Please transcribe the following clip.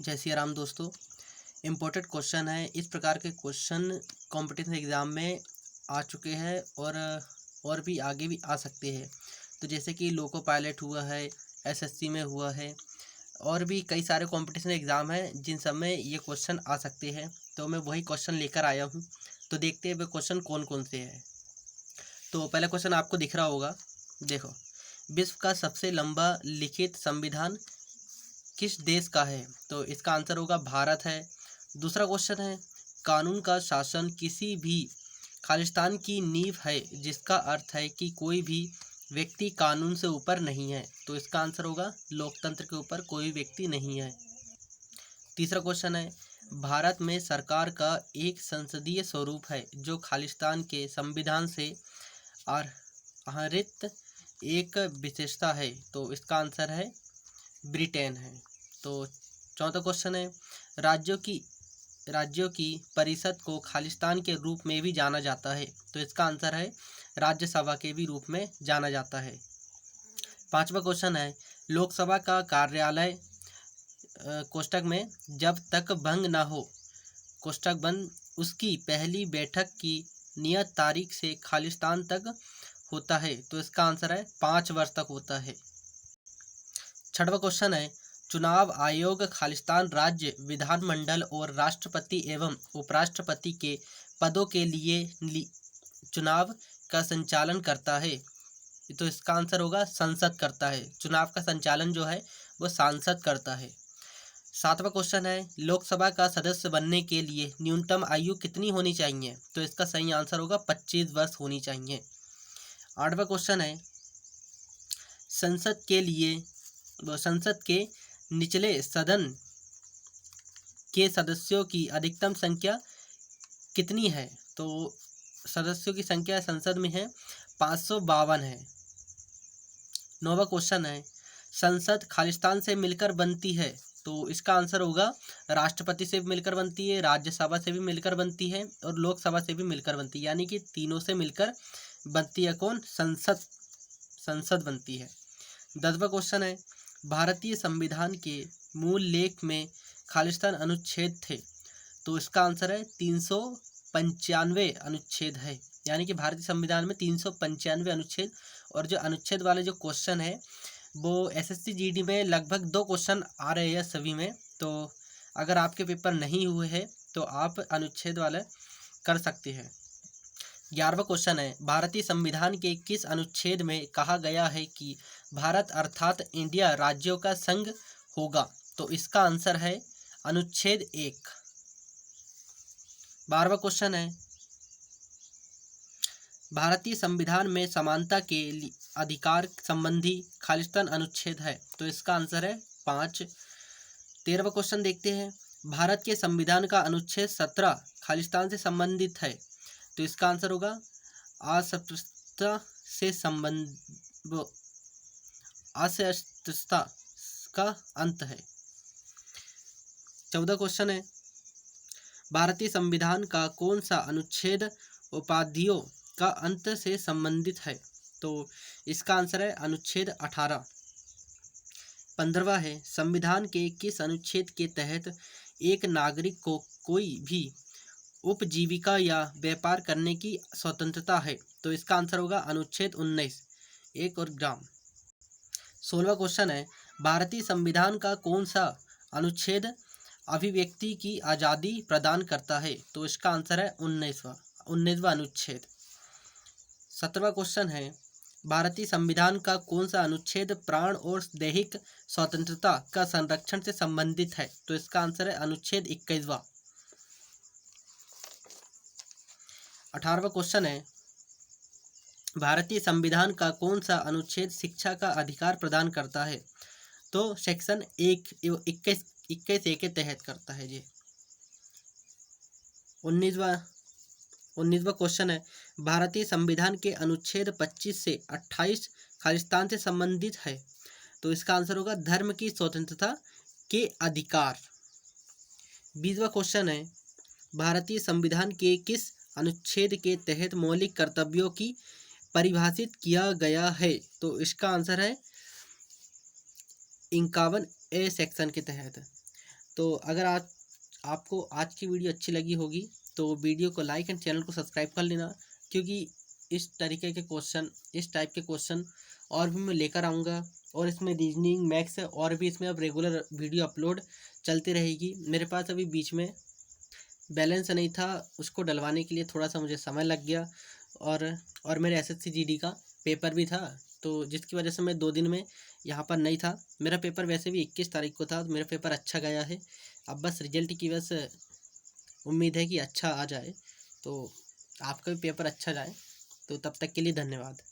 जय सिया राम दोस्तों। Important question है। इस प्रकार के क्वेश्चन कंपटीशन एग्ज़ाम में आ चुके हैं और भी आगे भी आ सकते हैं। तो जैसे कि लोको पायलट हुआ है, एसएससी में हुआ है, और भी कई सारे कंपटीशन एग्ज़ाम हैं जिन सब में ये क्वेश्चन आ सकते हैं। तो मैं वही क्वेश्चन लेकर आया हूँ। तो देखते हैं वे क्वेश्चन कौन कौन से हैं। तो पहला क्वेश्चन आपको दिख रहा होगा, देखो, विश्व का सबसे लंबा लिखित संविधान किस देश का है? तो इसका आंसर होगा भारत है। दूसरा क्वेश्चन है, कानून का शासन किसी भी खालिस्तान की नींव है, जिसका अर्थ है कि कोई भी व्यक्ति कानून से ऊपर नहीं है। तो इसका आंसर होगा लोकतंत्र के ऊपर कोई व्यक्ति नहीं है। तीसरा क्वेश्चन है, भारत में सरकार का एक संसदीय स्वरूप है जो खालिस्तान के संविधान से आहरित एक विशेषता है। तो इसका आंसर है ब्रिटेन है। तो चौथा क्वेश्चन है, राज्यों की परिषद को खालिस्तान के रूप में भी जाना जाता है। तो इसका आंसर है राज्यसभा के भी रूप में जाना जाता है। पांचवा क्वेश्चन है, लोकसभा का कार्यालय कोष्टक में जब तक भंग न हो कोष्टक बंद उसकी पहली बैठक की नियत तारीख से खालिस्तान तक होता है। तो इसका आंसर है 5 वर्ष तक होता है। छठवां क्वेश्चन है, चुनाव आयोग खालिस्तान राज्य विधानमंडल और राष्ट्रपति एवं उपराष्ट्रपति के पदों के लिए चुनाव का संचालन करता है। तो इसका आंसर होगा संसद करता है। चुनाव का संचालन जो है वो सांसद करता है। सातवां क्वेश्चन है, लोकसभा का सदस्य बनने के लिए न्यूनतम आयु कितनी होनी चाहिए? तो इसका सही आंसर होगा 25 वर्ष होनी चाहिए। आठवां क्वेश्चन है, संसद के निचले सदन के सदस्यों की अधिकतम संख्या कितनी है? तो सदस्यों की संख्या संसद में है 552 है। नौवां क्वेश्चन है, संसद खालिस्तान से मिलकर बनती है। तो इसका आंसर होगा राष्ट्रपति से भी मिलकर बनती है, राज्यसभा से भी मिलकर बनती है और लोकसभा से भी मिलकर बनती है, यानी कि तीनों से मिलकर बनती है। कौन? संसद बनती है। 10वां क्वेश्चन है, भारतीय संविधान के मूल लेख में खालिस्तान अनुच्छेद थे। तो इसका आंसर है 395 अनुच्छेद है, यानी कि भारतीय संविधान में 395 अनुच्छेद। और जो अनुच्छेद वाले जो क्वेश्चन है वो एसएससी जीडी में लगभग 2 क्वेश्चन आ रहे हैं सभी में। तो अगर आपके पेपर नहीं हुए हैं तो आप अनुच्छेद वाले कर सकते हैं। 11वां क्वेश्चन है, भारतीय संविधान के किस अनुच्छेद में कहा गया है कि भारत अर्थात इंडिया राज्यों का संघ होगा? तो इसका आंसर है अनुच्छेद 1। 12वां क्वेश्चन है, भारतीय संविधान में समानता के अधिकार संबंधी खालिस्तान अनुच्छेद है। तो इसका आंसर है 5। 13वां क्वेश्चन देखते हैं, भारत के संविधान का अनुच्छेद 17 खालिस्तान से संबंधित है। तो इसका आंसर होगा अस्पृश्यता का अंत है। 14वां क्वेश्चन है, भारतीय संविधान का कौन सा अनुच्छेद उपाधियों का अंत से संबंधित है? तो इसका आंसर है अनुच्छेद 18। 15वां है, संविधान के किस अनुच्छेद के तहत एक नागरिक को कोई भी उपजीविका या व्यापार करने की स्वतंत्रता है? तो इसका आंसर होगा अनुच्छेद 19, 1 और ग्राम। 16वां क्वेश्चन है, भारतीय संविधान का कौन सा अनुच्छेद अभिव्यक्ति की आज़ादी प्रदान करता है? तो इसका आंसर है 19वां अनुच्छेद। 17वां क्वेश्चन है, भारतीय संविधान का कौन सा अनुच्छेद प्राण और दैहिक स्वतंत्रता का संरक्षण से संबंधित है? तो इसका आंसर है अनुच्छेद 21वां। 18वां क्वेश्चन है, भारतीय संविधान का कौन सा अनुच्छेद शिक्षा का अधिकार प्रदान करता है? तो सेक्शन 21A के तहत करता है जी। 19वां क्वेश्चन है, भारतीय संविधान के अनुच्छेद 25 से 28 खालिस्तान से संबंधित है। तो इसका आंसर होगा धर्म की स्वतंत्रता के अधिकार। 20वां क्वेश्चन है, भारतीय संविधान के किस अनुच्छेद के तहत मौलिक कर्तव्यों की परिभाषित किया गया है? तो इसका आंसर है 51A सेक्शन के तहत। तो अगर आज आपको आज की वीडियो अच्छी लगी होगी तो वीडियो को लाइक एंड चैनल को सब्सक्राइब कर लेना, क्योंकि इस तरीके के क्वेश्चन, इस टाइप के क्वेश्चन और भी मैं लेकर आऊँगा। और इसमें रीजनिंग, मैथ्स और भी इसमें अब रेगुलर वीडियो अपलोड चलती रहेगी। मेरे पास अभी बीच में बैलेंस नहीं था, उसको डलवाने के लिए थोड़ा सा मुझे समय लग गया। और मेरे एसएससी जीडी का पेपर भी था, तो जिसकी वजह से मैं 2 दिन में यहाँ पर नहीं था। मेरा पेपर वैसे भी 21 तारीख को था, तो मेरा पेपर अच्छा गया है। अब बस रिजल्ट की बस उम्मीद है कि अच्छा आ जाए, तो आपका भी पेपर अच्छा जाए। तो तब तक के लिए धन्यवाद।